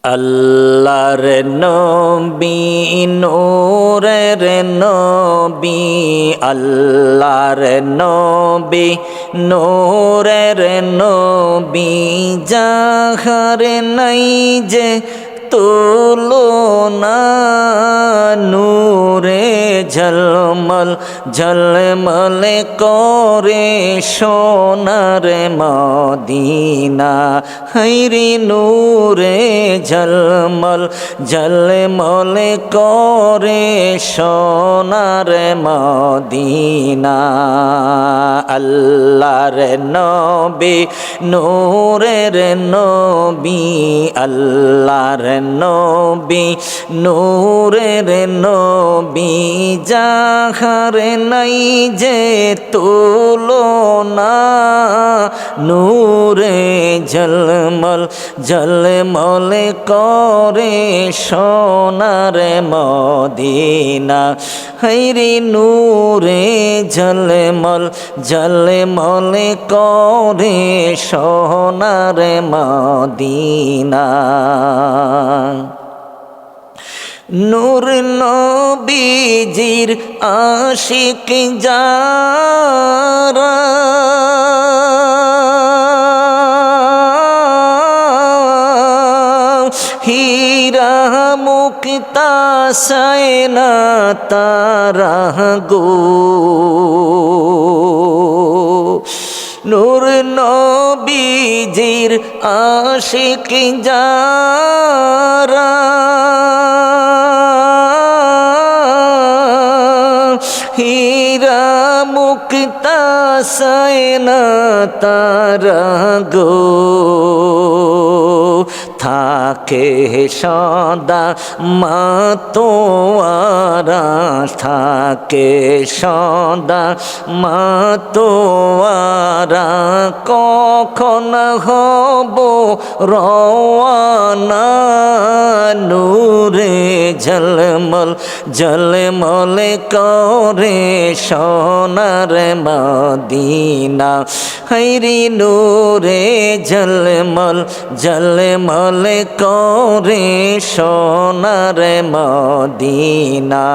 আল্লাহর নবী নূরের নবী, আল্লাহর নবী নূরের নবী, যাহার নাই যে তুলনা, নূরে ঝলমল ঝলমল করে সোনার মদিনা। হৈরি নূরে ঝলমল ঝলমল করে সোনার মদিনা। আল্লাহর নবী নূরের নবী, আল্লাহর নবী নূরের নবী, যাহার নাই যে তুলনা, নূরে ঝলমল ঝলমল করে সোনার মদিনা। হৈরি নূরে ঝলমল ঝলমল করে সোনার মদিনা। নূর নবীজির আশিক যারা, হীরা মুক্তা সায়না তারা গো, নূর নবীজির আশিক যারা, হীরা মুক্তা সায়না তারা গো, থাকে সদা মাতোয়ারা, থাকে সদা মাতোয়ারা, কখন হব রওয়ানা, নূরে ঝলমল ঝলমল করে সোনার মদিনা। হৈরি নূরে ঝলমল ঝলমল করে সোনার মদিনা।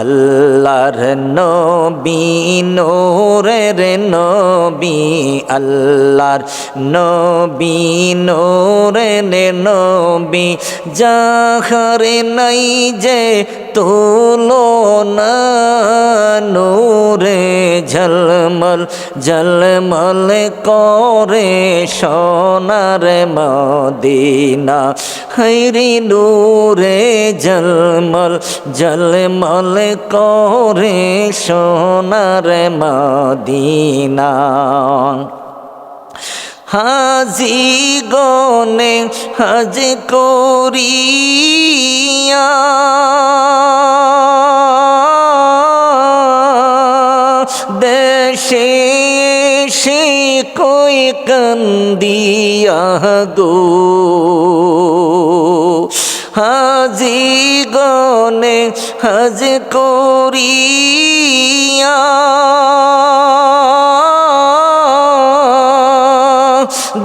আল্লাহর নবী নূরের নবী, আল্লাহর নবী নূরের নবী, যাহার নাই যে তুলনা, নূরে ঝলমল ঝলমল করে সোনার মদিনা। হৈরি নূরে ঝলমল ঝলমল করে সোনার মদিনা। হাজি গনে হজ করিয়া, দেশে সে কই কান্দিয়া গো, হাজি গনে হজ করিয়া,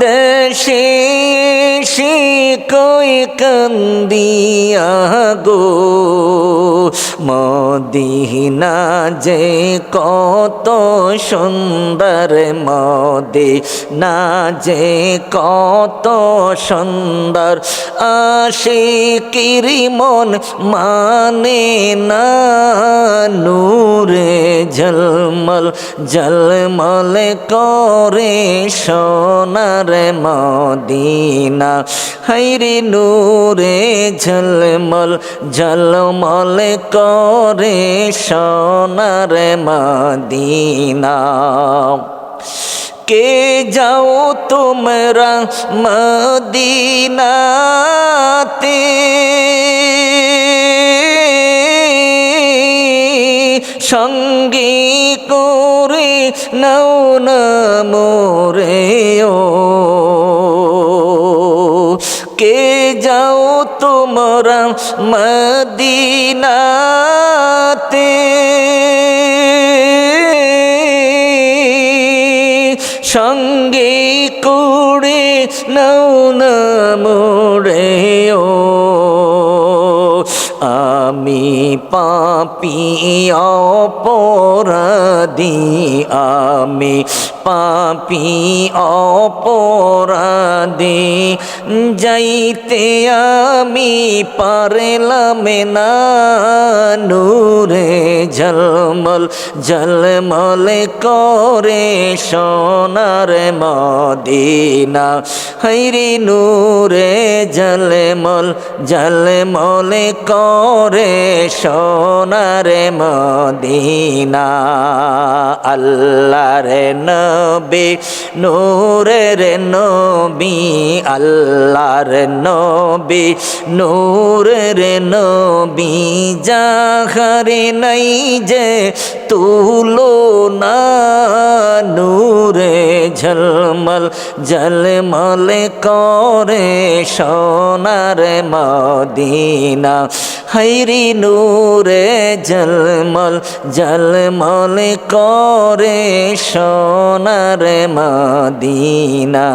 দেশে সে কই কান্দিয়া গো, মদিনা যে কত সুন্দর, মদিনা যে কত সুন্দর, আশিকির মন মানে না, নূরে ঝলমল ঝলমল করে সোনার মদিনা। হৈরি নূরে ঝলমল ঝলমল করে সোনার মদিনা। কে যাও তোমরা মদিনাতে, সঙ্গী করে নাও না মোরে ও, কে যাও তোমরা মদিনাতে, সঙ্গে করে নাও না মোরে ও আমি পাপী অপরাধী আমি পাপী অপরাধী যাইতে আমি পারলাম না নূরে ঝলমল ঝলমল করে সোনার মদিনা হায়রে নূরে ঝলমল ঝলমল করে সোনার মদিনা আল্লাহর নবী নূরের নবী আল্লাহর নবী নূরের নবী যাহারে নাই যে তুলনা নূরে ঝলমল ঝলমল করে সোনার মদিনা হায়রে নূরে ঝলমল ঝলমল করে সোনার মদিনা।